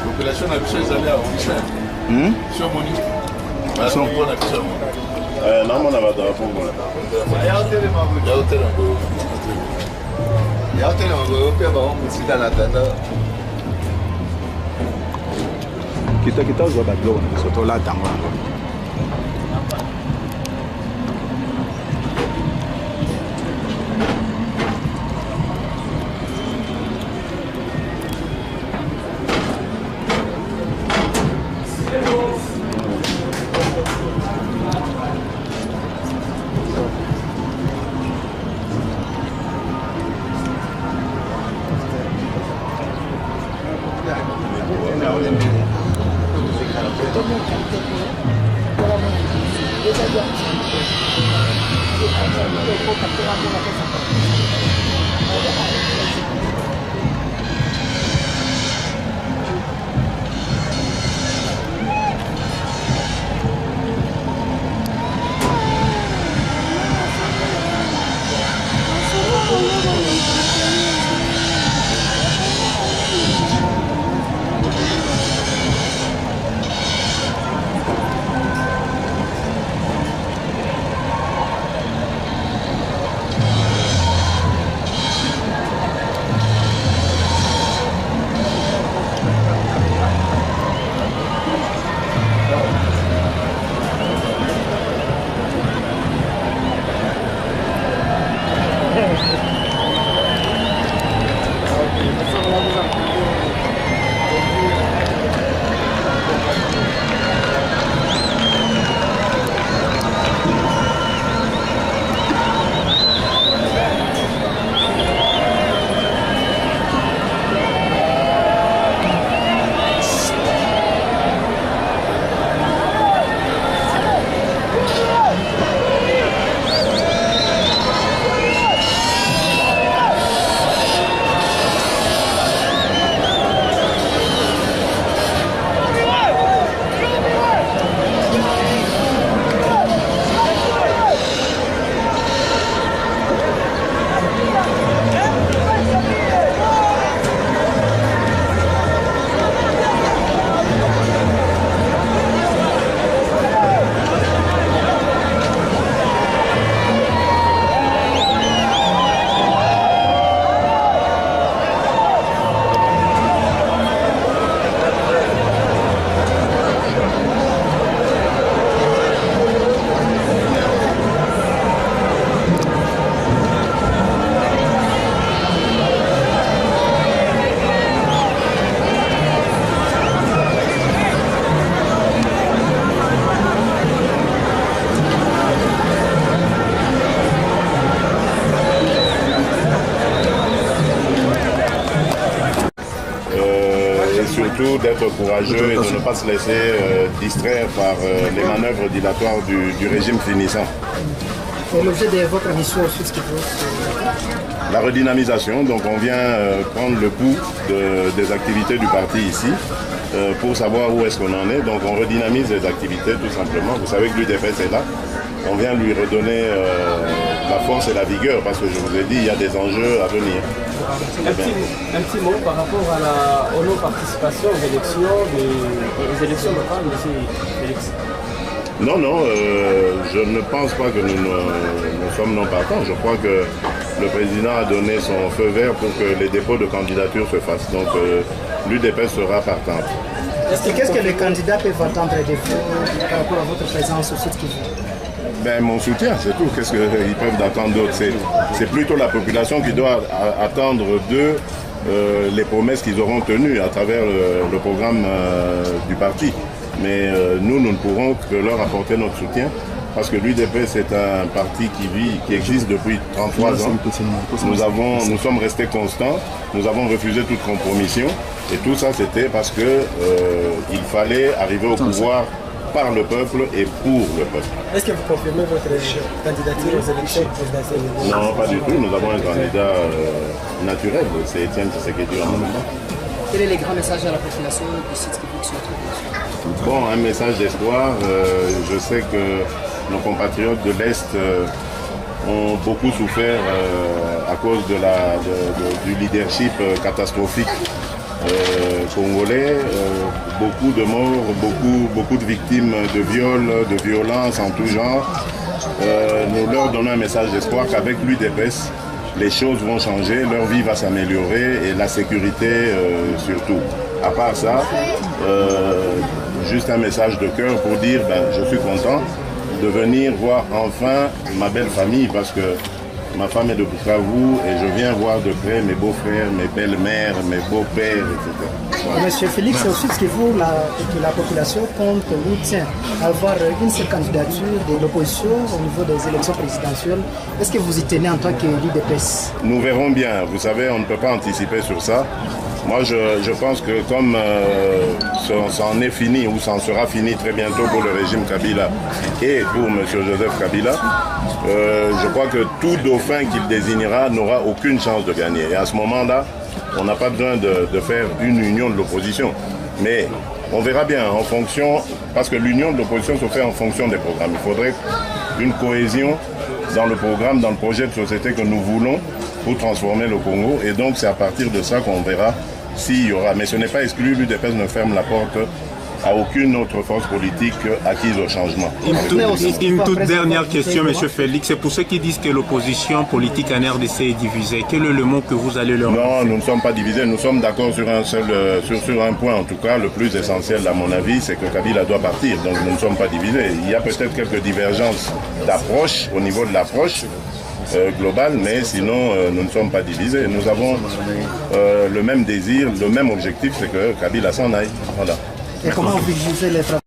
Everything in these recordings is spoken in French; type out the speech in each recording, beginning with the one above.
population na biso ezali ya officiel sio moni namona bato bafongola yaotelema boyo mpe baomosika na tata kita ozwa babiloko na biso tolata yango yango Surtout d'être courageux et de ne pas se laisser distraire par les manœuvres dilatoires du régime finissant. Et l'objet de votre mission ensuite, ce qu'il faut, la redynamisation, donc on vient prendre le pouls des activités du parti ici pour savoir où est-ce qu'on en est. Donc on redynamise les activités tout simplement. Vous savez que l'UDPS est là. On vient lui redonner la force et la vigueur parce que je vous ai dit, il y a des enjeux à venir. Un petit mot par rapport à aux non-participation aux élections locales, monsieur Félix. Non, je ne pense pas que nous sommes non partants. Je crois que le président a donné son feu vert pour que les dépôts de candidature se fassent. Donc l'UDPS sera partante. Qu'est-ce que les candidats peuvent attendre de vous par rapport à votre présence au site Kivu? Mon soutien, c'est tout. Qu'est-ce qu'ils peuvent attendre d'autre? C'est plutôt la population qui doit attendre d'eux les promesses qu'ils auront tenues à travers le programme du parti. Mais nous ne pourrons que leur apporter notre soutien parce que l'UDPS est un parti qui existe depuis 33 ans. Nous sommes restés constants, nous avons refusé toute compromission et tout ça c'était parce qu'il fallait arriver au pouvoir par le peuple et pour le peuple. Est-ce que vous confirmez votre candidature aux élections présidentielles? Non, pas du tout. Nous avons un candidat naturel, c'est Étienne Tshisekedi. Quel est le grand message à la population du site Kivu? Bon, un message d'espoir. Je sais que nos compatriotes de l'Est ont beaucoup souffert à cause du leadership catastrophique congolais, beaucoup de morts, beaucoup de victimes de viols, de violences en tout genre. Nous leur donnons un message d'espoir qu'avec l'UDPS, les choses vont changer, leur vie va s'améliorer et la sécurité surtout. À part ça, juste un message de cœur pour dire je suis content de venir voir enfin ma belle famille parce que ma femme est de Bukavu et je viens voir de près mes beaux-frères, mes belles-mères, mes beaux-pères, etc. Voilà. Monsieur Félix, c'est aussi ce que vous, la population compte vous tient avoir une seule candidature de l'opposition au niveau des élections présidentielles. Est-ce que vous y tenez en tant que l'UDPS? Nous verrons bien. Vous savez, on ne peut pas anticiper sur ça. Moi, je pense que comme c'en est fini ou ça en sera fini très bientôt pour le régime Kabila et pour M. Joseph Kabila, je crois que tout dauphin qu'il désignera n'aura aucune chance de gagner. Et à ce moment-là, on n'a pas besoin de faire une union de l'opposition. Mais on verra bien en fonction, parce que l'union de l'opposition se fait en fonction des programmes. Il faudrait une cohésion dans le programme, dans le projet de société que nous voulons pour transformer le Congo. Et donc c'est à partir de ça qu'on verra s'il y aura. Mais ce n'est pas exclu, l'UDPS ne ferme la porte à aucune autre force politique acquise au changement. Une toute dernière question, M. Félix. C'est pour ceux qui disent que l'opposition politique en RDC est divisée. Quel est le mot que vous allez leur dire? Non, nous ne sommes pas divisés. Nous sommes d'accord sur un point. En tout cas, le plus essentiel, à mon avis, c'est que Kabila doit partir. Donc nous ne sommes pas divisés. Il y a peut-être quelques divergences d'approche au niveau de l'approche globale, mais sinon nous ne sommes pas divisés. Nous avons le même désir, le même objectif, c'est que Kabila s'en aille. Voilà. Et comment vous jugez les travaux?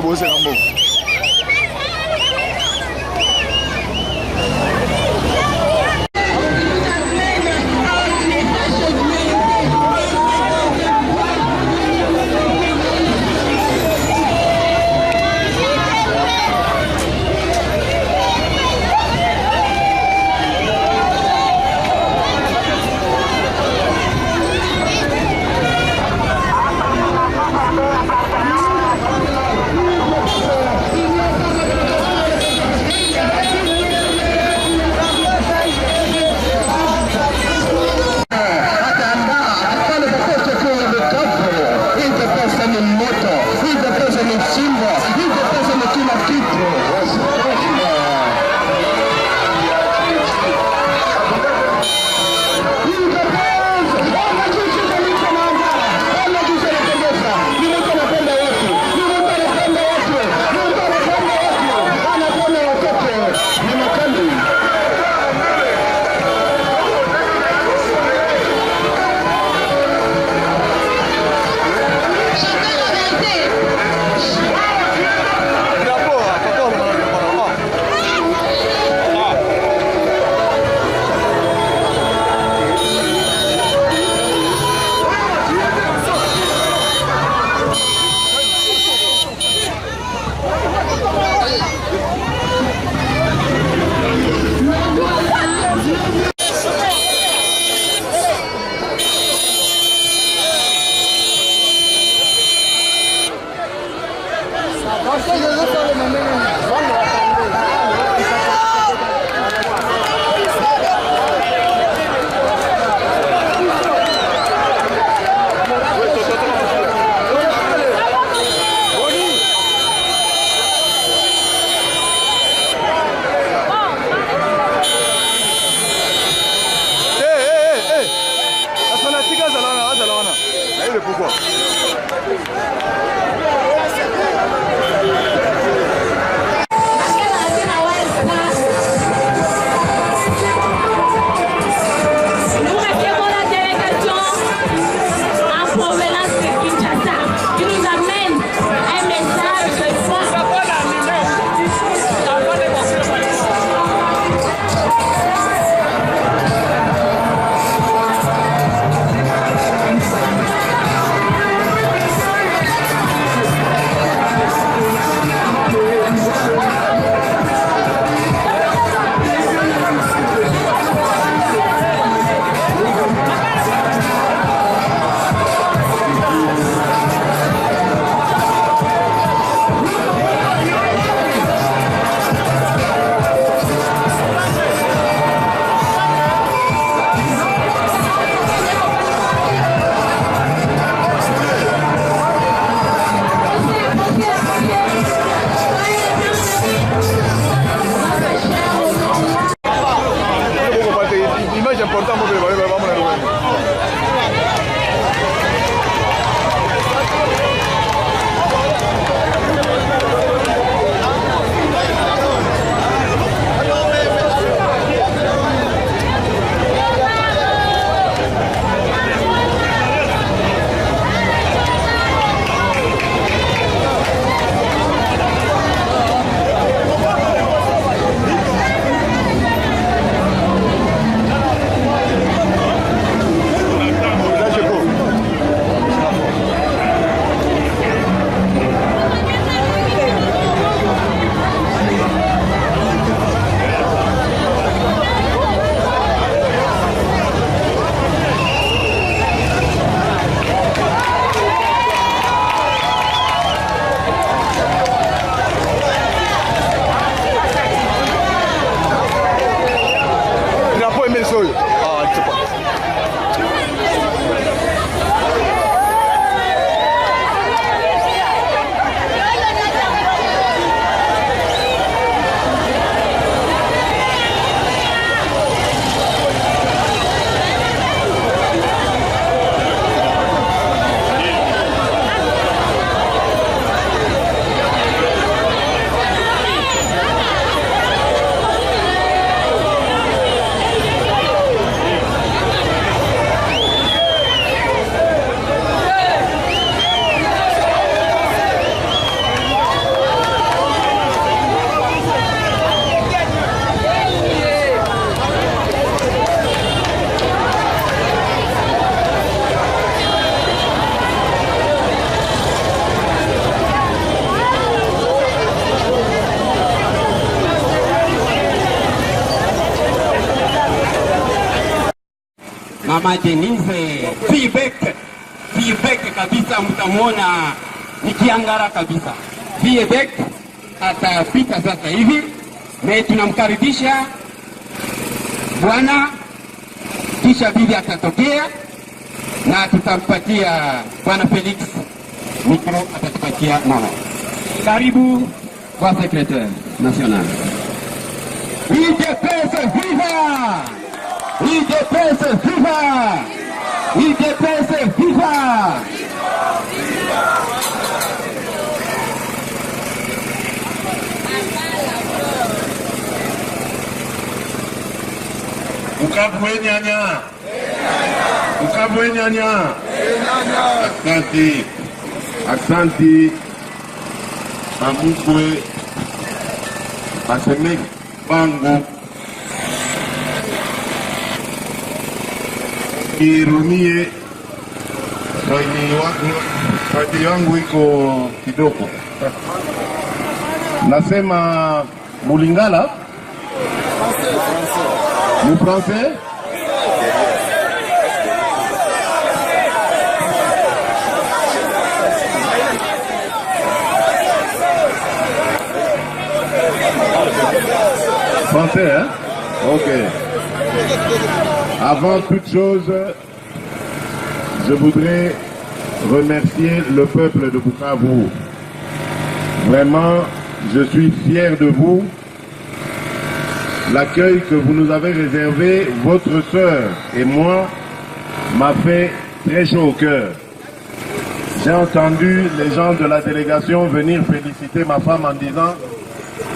bose na mbo. Mama Denise Viebek kabisa, mtamwona nikiangara kabisa. Viebek atapita sasa hivi, na tunamkaribisha bwana, kisha bibi atatokea na tutampatia bwana Felix mikro, atatupatia mama. Karibu kwa secrétaire national. UDPS viva! UDPS viva! UDPS viva! Ukabwenyanya. Ukabwenyanya. Asante. Asante. Amukwe. Asemek Bango. Irumie. Swahili wangu iko kidogo. Nasema Mulingala. Le français? Français, hein? Ok. Avant toute chose, je voudrais remercier le peuple de Bukavu. Vraiment, je suis fier de vous. L'accueil que vous nous avez réservé, votre sœur et moi, m'a fait très chaud au cœur. J'ai entendu les gens de la délégation venir féliciter ma femme en disant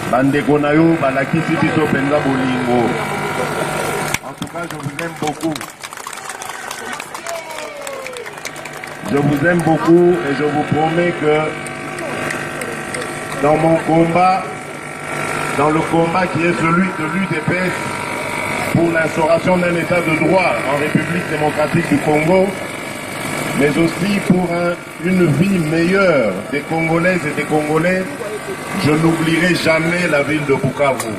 Bandeko Nayo, Balakisi Biso Penza Bolingo. En tout cas, je vous aime beaucoup. Je vous aime beaucoup et je vous promets que dans mon combat, dans le combat qui est celui de l'UDPS pour l'instauration d'un état de droit en République démocratique du Congo, mais aussi pour une vie meilleure des Congolaises et des Congolais, je n'oublierai jamais la ville de Bukavu.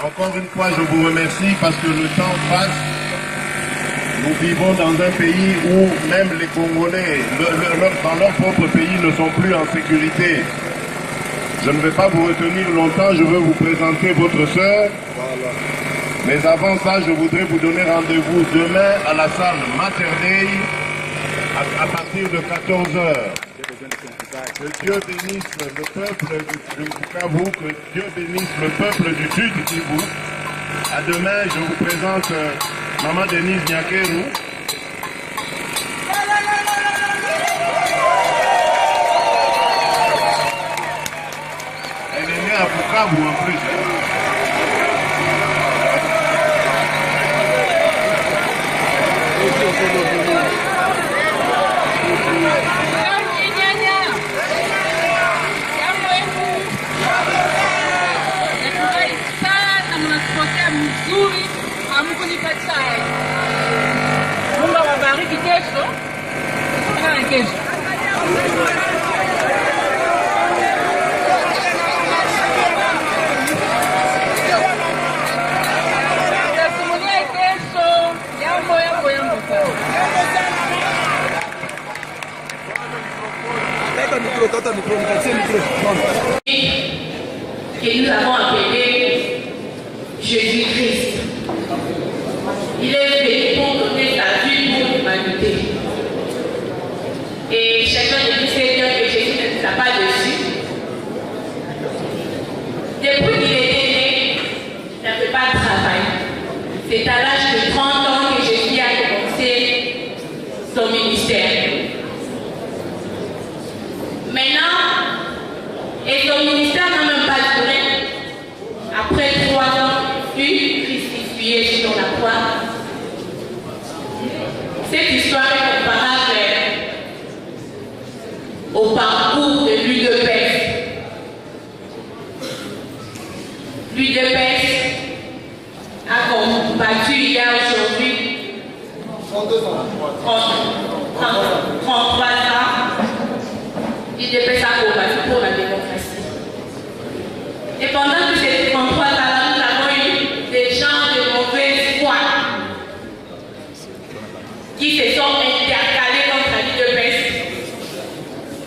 Encore une fois, je vous remercie parce que le temps passe. Nous vivons dans un pays où même les Congolais, dans leur propre pays, ne sont plus en sécurité. Je ne vais pas vous retenir longtemps, je veux vous présenter votre sœur. Mais avant ça, je voudrais vous donner rendez-vous demain à la salle Mater Dei à partir de 14h. Que Dieu bénisse le peuple du Bukavu, que Dieu bénisse le peuple du Sud Kivu. À demain, je vous présente Maman Denise Nyakeru. Elle est née à Bukavu en plus. Mungu awabariki kesho. Kesho. Que nous avons appelé Jésus-Christ. Il est venu pour donner sa vie pour l'humanité. Et chacun de nous sait bien que Jésus ne nous a pas dessus. Depuis qu'il était né, il n'avait pas de travail. C'est à l'âge de 30 ans que Jésus a commencé son ministère. Maintenant, et son ministère n'a même pas duré. Après 3 ans, il fut crucifié sur la croix. Cette histoire est comparable au parcours de l'UDPS. L'UDPS a combattu il y a aujourd'hui 33 ans. L'UDPS a combattu pour la démocratie. Et pendant que ces 33 ans, nous avons eu qui se sont intercalés contre l'UDPS,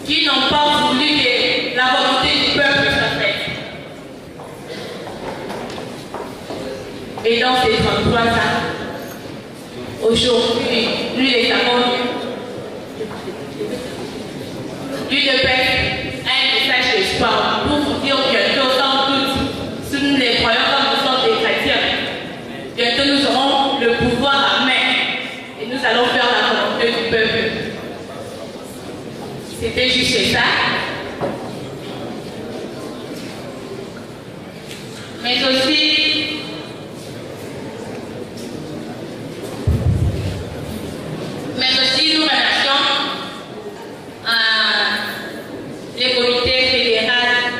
qui n'ont pas voulu que la volonté du peuple soit faite. Et dans ces 33 ans, aujourd'hui, nous les avons vus. L'UDPS a un message d'espoir pour vous dire bientôt, sans doute, si nous les croyons comme nous sommes des chrétiens, bientôt nous aurons le pouvoir à main et nous allons faire la volonté du peuple. C'était juste ça. Mais aussi, nous remercions les comités fédéraux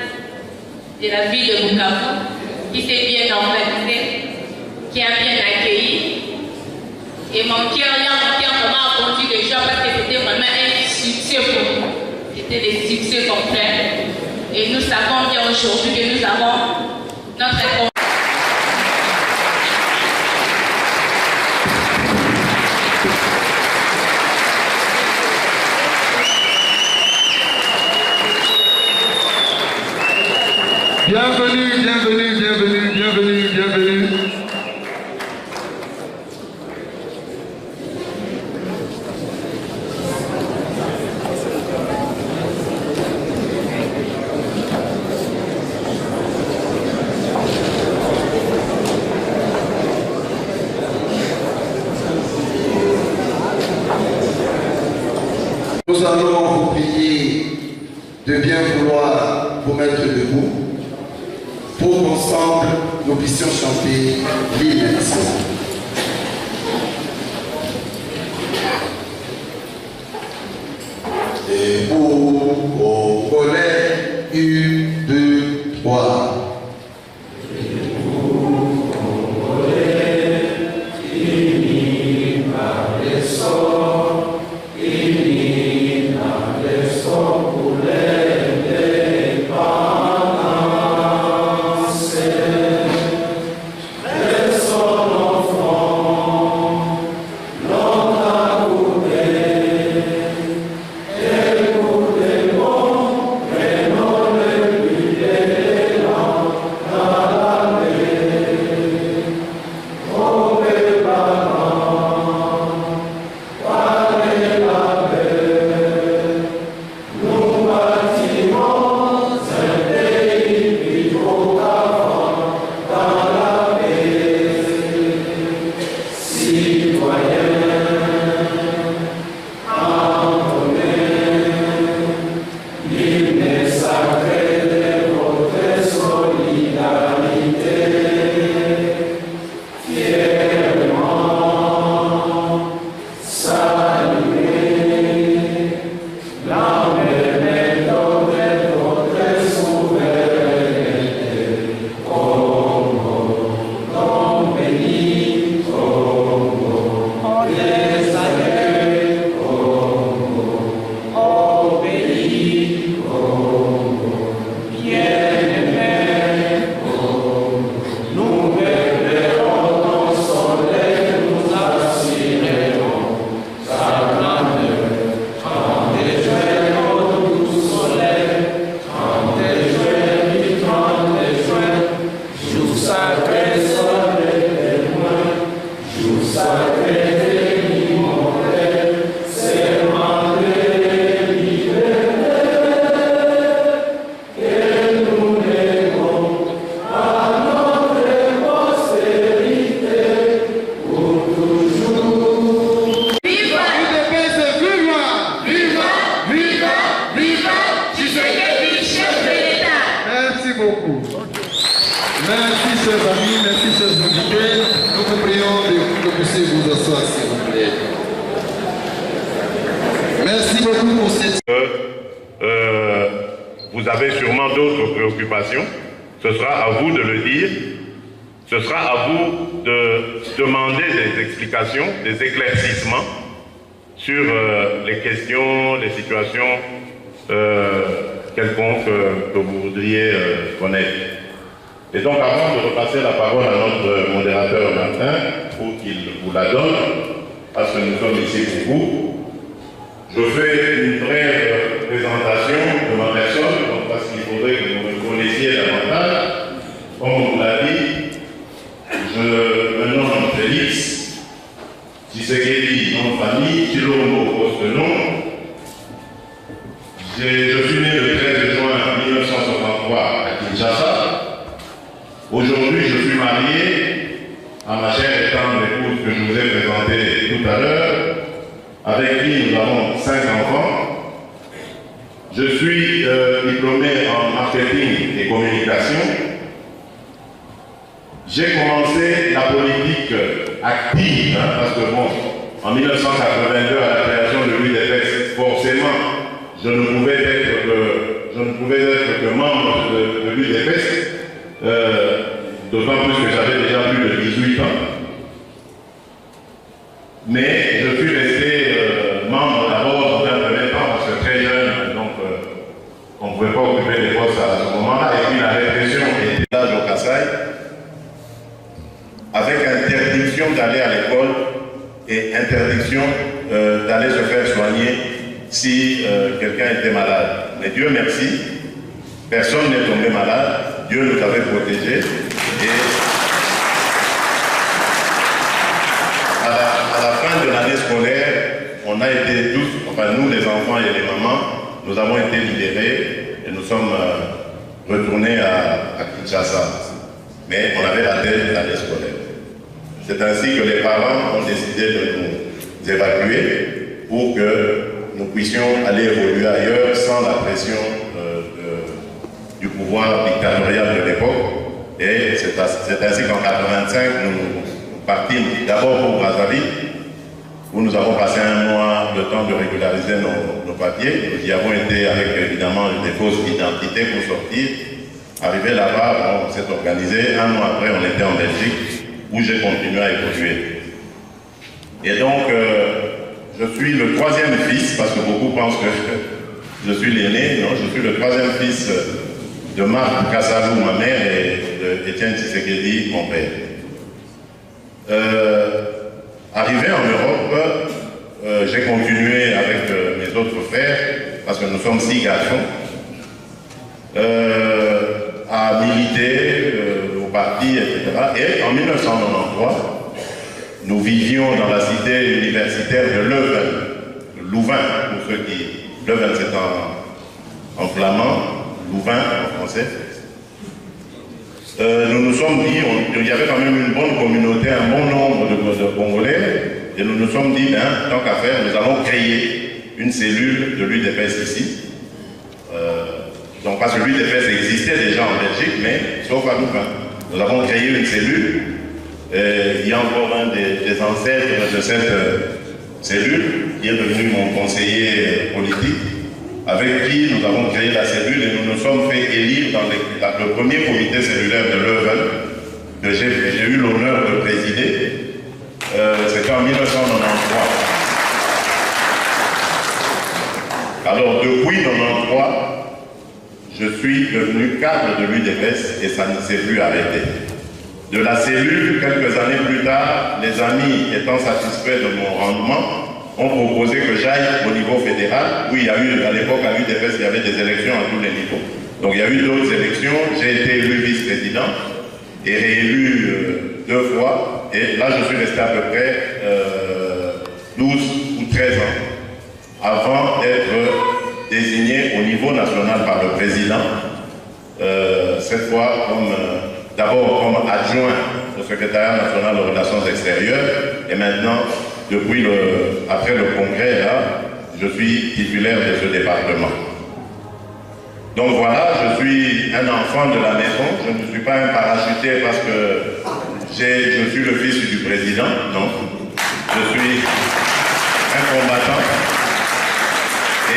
de la ville de Bukavu qui s'est bien organisé, qui a bien accueilli. Et mon cœur vraiment rendu les gens parce que c'était vraiment un succès pour nous. C'était des succès complets. Et nous savons bien aujourd'hui que nous avons notre Bienvenue, bienvenue, bienvenue, bienvenue, bienvenue. Nous allons vous prier de bien vouloir vous mettre debout pour qu'ensemble nous puissions chanter l'hymne. Et au volet 1, 2, 3. Merci chers amis, merci chers invités. Nous vous prions de puissiez vous asseoir s'il vous plaît. Merci beaucoup pour cette... Vous avez sûrement d'autres préoccupations. Ce sera à vous de le dire. Ce sera à vous de demander des explications, des éclaircissements sur les questions, les situations quelconques que vous voudriez connaître. Et donc, avant de repasser la parole à notre modérateur Martin, pour qu'il vous la donne, parce que nous nous sommes ici pour vous. Je fais une brève présentation de ma personne, parce qu'il faudrait que vous me connaissiez davantage. Comme on l'a dit, je me nomme Félix Tshisekedi, nom de famille, Chilombo, poste de nom. Je suis né le 13 juin 1963 à Kinshasa. Aujourd'hui, je suis marié à ma chère et tendre épouse que je vous ai présentée tout à l'heure, avec qui nous avons 5 enfants. Je suis diplômé en marketing et communication. J'ai commencé la politique active, parce que bon, en 1982, à la création de l'UDPS, forcément, je ne pouvais être que membre de l'UDPS, d'autant plus que j'avais déjà plus de 18 ans. Mais je suis resté membre d'abord dans un premier temps, parce que très jeune, donc on ne pouvait pas occuper des postes à ce moment-là, et puis la répression était là au Kassai, avec interdiction d'aller à l'école et interdiction d'aller se faire soigner si quelqu'un était malade. Mais Dieu merci, personne n'est tombé malade, Dieu nous avait protégés. Et à la fin de l'année scolaire, on a été tous, enfin nous les enfants et les mamans, nous avons été libérés et nous sommes retournés à Kinshasa. Mais on avait la tête de l'année scolaire. C'est ainsi que les parents ont décidé de nous évacuer pour que nous puissions aller évoluer ailleurs sans la pression du pouvoir dictatorial de l'époque. Et c'est ainsi qu'en 1985, nous partîmes d'abord pour Brazzaville, où nous avons passé un mois le temps de régulariser nos papiers. Nous y avons été avec évidemment des fausses identités pour sortir. Arrivé là-bas, on s'est organisé. Un mois après, on était en Belgique, où j'ai continué à évoluer. Et donc, je suis le 3e fils, parce que beaucoup pensent que je suis l'aîné. Non, je suis le 3e fils de Marc Kassalou, ma mère, et d'Étienne Tshisekedi, mon père. Arrivé en Europe, j'ai continué avec mes autres frères, parce que nous sommes 6 garçons, à militer au parti, etc. Et en 1993, nous vivions dans la cité universitaire de Leuven, Louvain, pour ceux qui... Leuven, c'est en flamand, Louvain en français. Nous nous sommes dit, il y avait quand même une bonne communauté, un bon nombre de Congolais, et nous nous sommes dit, ben, tant qu'à faire, nous allons créer une cellule de l'UDPS ici. Donc, parce que l'UDPS existait déjà en Belgique, mais sauf à Louvain. Nous avons créé une cellule. Il y a encore un des ancêtres de cette cellule qui est devenu mon conseiller politique, avec qui nous avons créé la cellule et nous nous sommes fait élire dans le premier comité cellulaire de Leuven, que j'ai eu l'honneur de présider. C'était en 1993. Alors, depuis 1993, je suis devenu cadre de l'UDPS et ça ne s'est plus arrêté. De la cellule, quelques années plus tard, les amis étant satisfaits de mon rendement, ont proposé que j'aille au niveau fédéral, où il y a eu, à l'époque, à l'UDPS, il y avait des élections à tous les niveaux. Donc il y a eu d'autres élections, j'ai été élu vice-président et réélu 2 fois, et là je suis resté à peu près 12 ou 13 ans, avant d'être désigné au niveau national par le président, cette fois d'abord comme adjoint au secrétariat national de relations extérieures, et maintenant, après le congrès, là, je suis titulaire de ce département. Donc voilà, je suis un enfant de la maison, je ne suis pas un parachuté parce que je suis le fils du président, non. Je suis un combattant.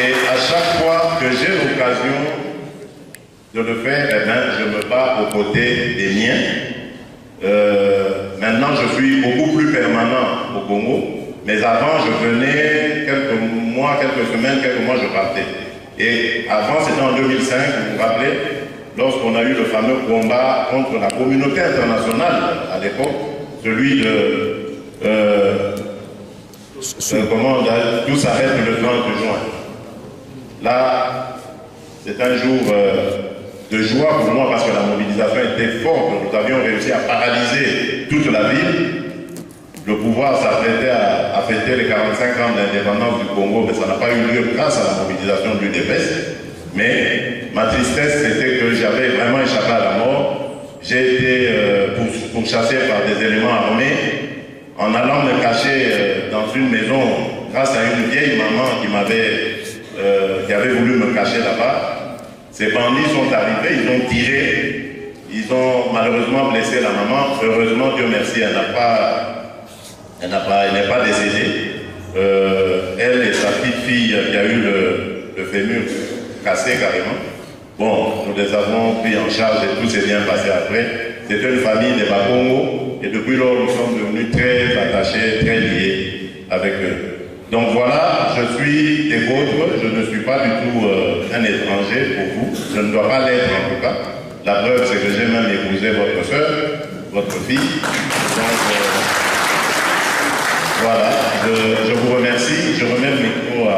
Et à chaque fois que j'ai l'occasion de le faire, eh bien, je me bats aux côtés des miens. Maintenant, je suis beaucoup plus permanent au Congo. Mais avant, je venais quelques mois, quelques semaines, quelques mois, je partais. Et avant, c'était en 2005, vous vous rappelez, lorsqu'on a eu le fameux combat contre la communauté internationale à l'époque, celui tout s'arrête le 30 juin. Là, c'est un jour de joie pour moi parce que la mobilisation était forte. Nous avions réussi à paralyser toute la ville. Le pouvoir s'apprêtait à fêter les 45 ans d'indépendance du Congo, mais ça n'a pas eu lieu grâce à la mobilisation de l'UDPS. Mais ma tristesse, c'était que j'avais vraiment échappé à la mort. J'ai été pourchassé par des éléments armés en allant me cacher dans une maison grâce à une vieille maman qui avait voulu me cacher là-bas. Ces bandits sont arrivés, ils ont tiré, ils ont malheureusement blessé la maman. Heureusement, Dieu merci, elle n'est pas décédée. Elle et sa petite fille qui a eu le fémur cassé carrément. Bon, nous les avons pris en charge et tout s'est bien passé après. C'était une famille des Bakongo et depuis lors nous sommes devenus très attachés, très liés avec eux. Donc voilà, je suis des vôtres, je ne suis pas du tout un étranger pour vous, je ne dois pas l'être en tout cas. La preuve c'est que j'ai même épousé votre soeur, votre fille. Donc voilà, je vous remercie, je remets le micro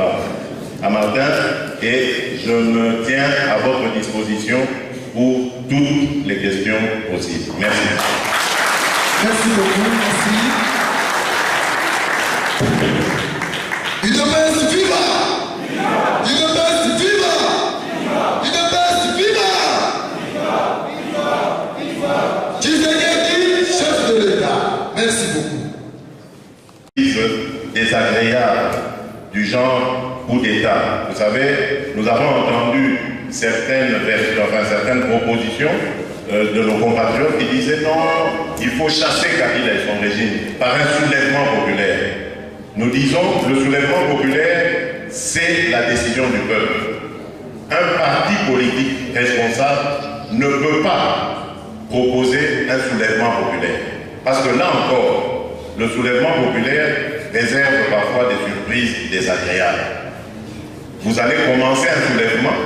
à Martin et je me tiens à votre disposition pour toutes les questions possibles. Merci. Merci beaucoup, merci. UDPS viva! UDPS viva! UDPS viva! Tshisekedi, chef de l'État. Merci beaucoup. Désagréable du genre coup d'État. Vous savez, nous avons entendu certaines propositions de nos compatriotes qui disaient non, il faut chasser Kabila et son régime par un soulèvement populaire. Nous disons le soulèvement populaire, c'est la décision du peuple. Un parti politique responsable ne peut pas proposer un soulèvement populaire. Parce que là encore, le soulèvement populaire réserve parfois des surprises désagréables. Vous allez commencer un soulèvement.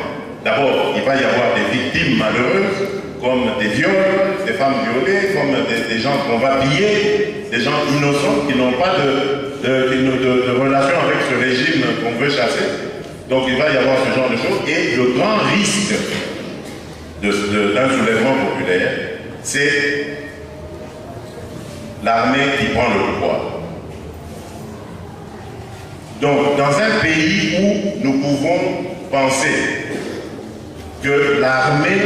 D'abord, il va y avoir des victimes malheureuses, comme des viols, des femmes violées, comme des gens qu'on va piller, des gens innocents qui n'ont pas de relation avec ce régime qu'on veut chasser. Donc il va y avoir ce genre de choses. Et le grand risque d'un soulèvement populaire, c'est l'armée qui prend le pouvoir. Donc, dans un pays où nous pouvons penser que l'armée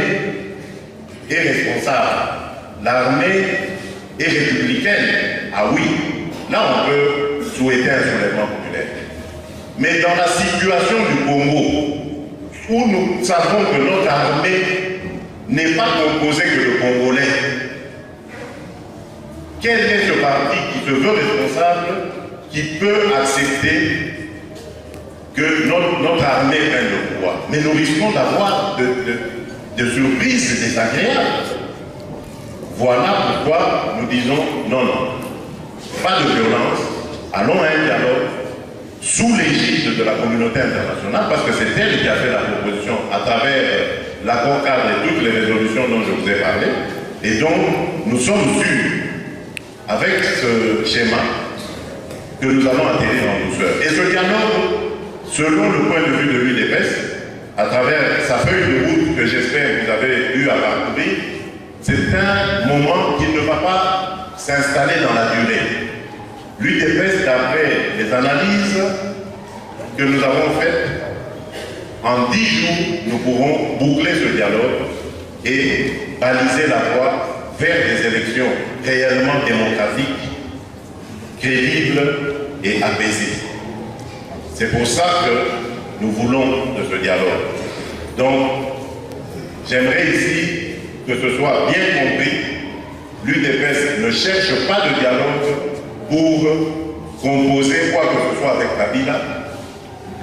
est responsable, l'armée est républicaine, ah oui, là on peut souhaiter un soulèvement populaire. Mais dans la situation du Congo, où nous savons que notre armée n'est pas composée que de Congolais, quel est ce parti qui se veut responsable, qui peut accepter que notre armée prenne le pouvoir? Mais nous risquons d'avoir de surprises désagréables. Voilà pourquoi nous disons non, pas de violence, allons à un dialogue sous l'égide de la communauté internationale, parce que c'est elle qui a fait la proposition à travers l'accord cadre et toutes les résolutions dont je vous ai parlé. Et donc, nous sommes sûrs, avec ce schéma, que nous allons atterrir en douceur. Et ce dialogue, selon le point de vue de l'UDPS, à travers sa feuille de route que j'espère que vous avez eu à parcourir, c'est un moment qui ne va pas s'installer dans la durée. L'UDPS, d'après les analyses que nous avons faites, en 10 jours, nous pourrons boucler ce dialogue et baliser la voie vers des élections réellement démocratiques, crédibles et apaisées. C'est pour ça que nous voulons de ce dialogue. Donc, j'aimerais ici que ce soit bien compris, l'UDPS ne cherche pas de dialogue pour composer quoi que ce soit avec Kabila.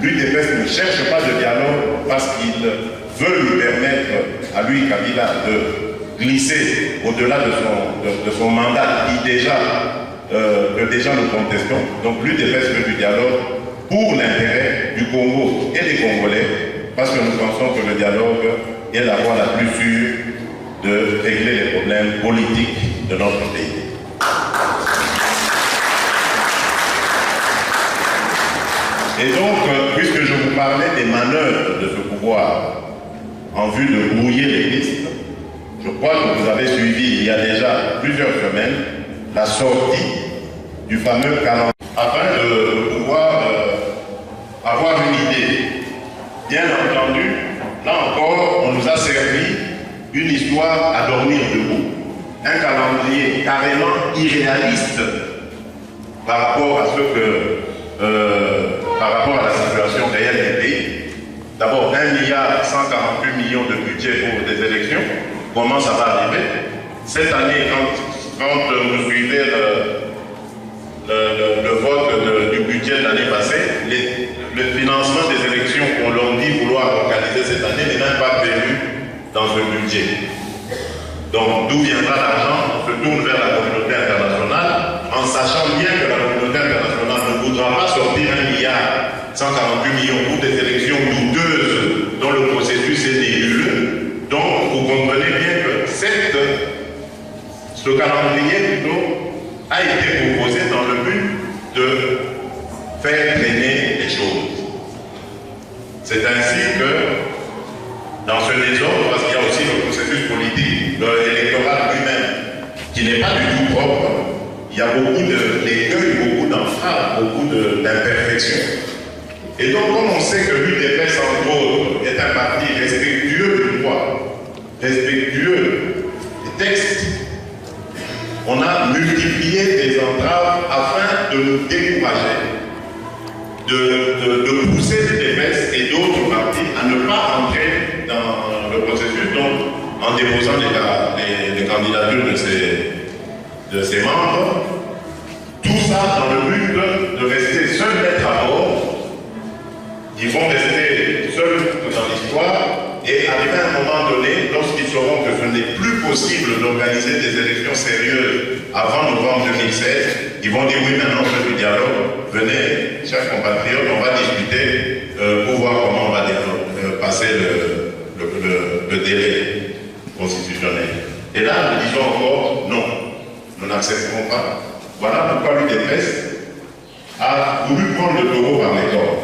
L'UDPS ne cherche pas de dialogue parce qu'il veut lui permettre à lui, Kabila, de glisser au-delà de son mandat qui que déjà nous contestons. Donc l'UDPS veut du dialogue pour l'intérêt du Congo et des Congolais, parce que nous pensons que le dialogue est la voie la plus sûre de régler les problèmes politiques de notre pays. Et donc, puisque je vous parlais des manœuvres de ce pouvoir en vue de brouiller les pistes, je crois que vous avez suivi il y a déjà plusieurs semaines la sortie du fameux calendrier afin de pouvoir avoir une idée. Bien entendu, là encore, on nous a servi une histoire à dormir debout, un calendrier carrément irréaliste par rapport à par rapport à la situation réelle du pays. D'abord, 1,148 milliard de budget pour des élections. Comment ça va arriver? Cette année, quand vous suivez le vote du budget de l'année passée, le financement des élections qu'on l'on dit vouloir organiser cette année n'est même pas prévu dans ce budget. Donc, d'où viendra l'argent? On se tourne vers la communauté internationale en sachant bien que la communauté internationale ne voudra pas sortir 1,148 milliard pour des élections douteuses dont le processus est nébuleux. Donc, vous comprenez bien que ce calendrier plutôt a été proposé dans le but de faire traîner les choses. C'est ainsi que, dans ce désordre, parce qu'il y a aussi le processus politique, électoral lui-même, qui n'est pas du tout propre, il y a beaucoup d'écueils, beaucoup d'entraves, beaucoup d'imperfections. Et donc, comme on sait que l'UDPS, entre autres, est un parti respectueux du droit, respectueux des textes, on a multiplié des entraves afin de nous décourager, de pousser l'UDPS et d'autres partis à ne pas entrer dans le processus, donc en déposant les candidatures de ses membres. Tout ça dans le but de rester seul maître à bord. Ils vont rester seuls dans l'histoire et arriver à un moment donné, lorsqu'ils sauront que ce n'est plus possible d'organiser des élections sérieuses avant novembre 2016, ils vont dire oui, maintenant on fait du dialogue, venez, chers compatriotes, on va discuter pour voir comment on va passer le délai constitutionnel. Et là, nous disons encore non, nous n'accepterons pas. Voilà pourquoi l'UDPS a voulu prendre le taureau par les cornes.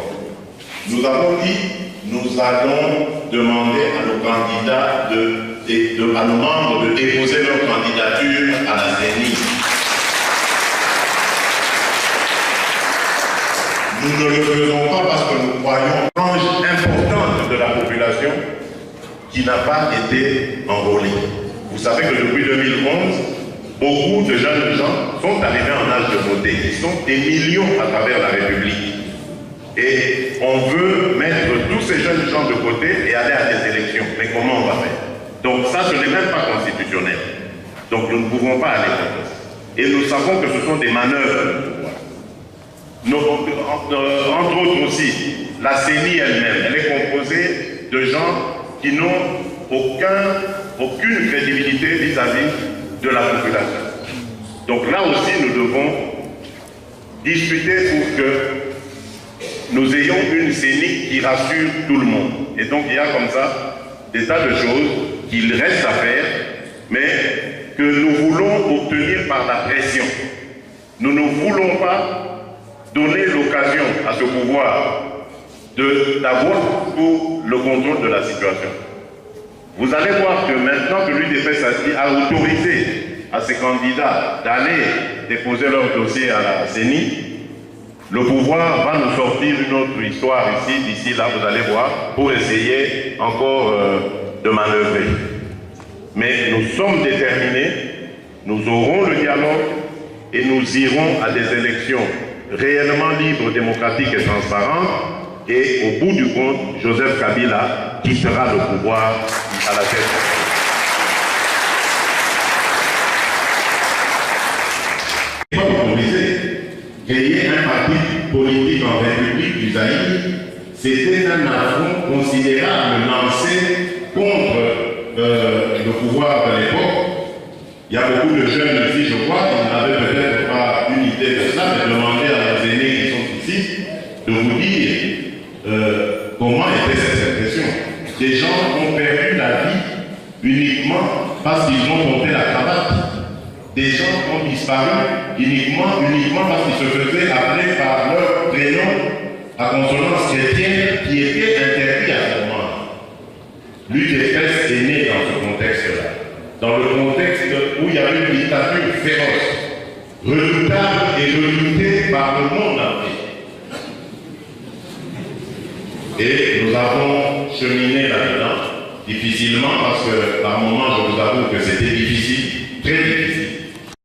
Nous avons dit, nous allons demander à nos candidats, à nos membres de déposer leur candidature à la CENI. Nous ne le faisons pas parce que nous croyons une frange importante de la population qui n'a pas été enrôlée. Vous savez que depuis 2011, beaucoup de jeunes gens sont arrivés en âge de voter. Ils sont des millions à travers la République. Et on veut mettre tous ces jeunes gens de côté et aller à des élections. Mais comment on va faire? Donc ça, ce n'est même pas constitutionnel. Donc nous ne pouvons pas aller contre ça. Et nous savons que ce sont des manœuvres de pouvoir. Entre autres aussi, la CENI elle-même, elle est composée de gens qui n'ont aucune crédibilité vis-à-vis de la population. Donc là aussi, nous devons discuter pour que nous ayons une CENI qui rassure tout le monde. Et donc il y a comme ça des tas de choses qu'il reste à faire, mais que nous voulons obtenir par la pression. Nous ne voulons pas donner l'occasion à ce pouvoir d'avoir pour le contrôle de la situation. Vous allez voir que maintenant que l'UDPS a autorisé à ses candidats d'aller déposer leur dossier à la CENI, le pouvoir va nous sortir une autre histoire ici, d'ici là, vous allez voir, pour essayer encore de manœuvrer. Mais nous sommes déterminés, nous aurons le dialogue et nous irons à des élections réellement libres, démocratiques et transparentes. Et au bout du compte, Joseph Kabila quittera le pouvoir à la tête. Créer un parti politique en République du Zaïre, c'était un affront considérable lancé contre le pouvoir de l'époque. Il y a beaucoup de jeunes ici, je crois, qui n'avaient peut-être pas une idée de cela, mais demandez à nos aînés qui sont ici de vous dire comment était cette répression. Des gens ont perdu la vie uniquement parce qu'ils ont porté la cravate. Des gens ont disparu uniquement parce qu'ils se faisaient appeler par leur prénom à consonance chrétienne qui était interdit à ce moment. L'UDPS est né dans ce contexte-là, dans le contexte où il y avait une dictature féroce, redoutable et redoutée par le monde entier. Et nous avons cheminé là-dedans, difficilement, parce que par moments je vous avais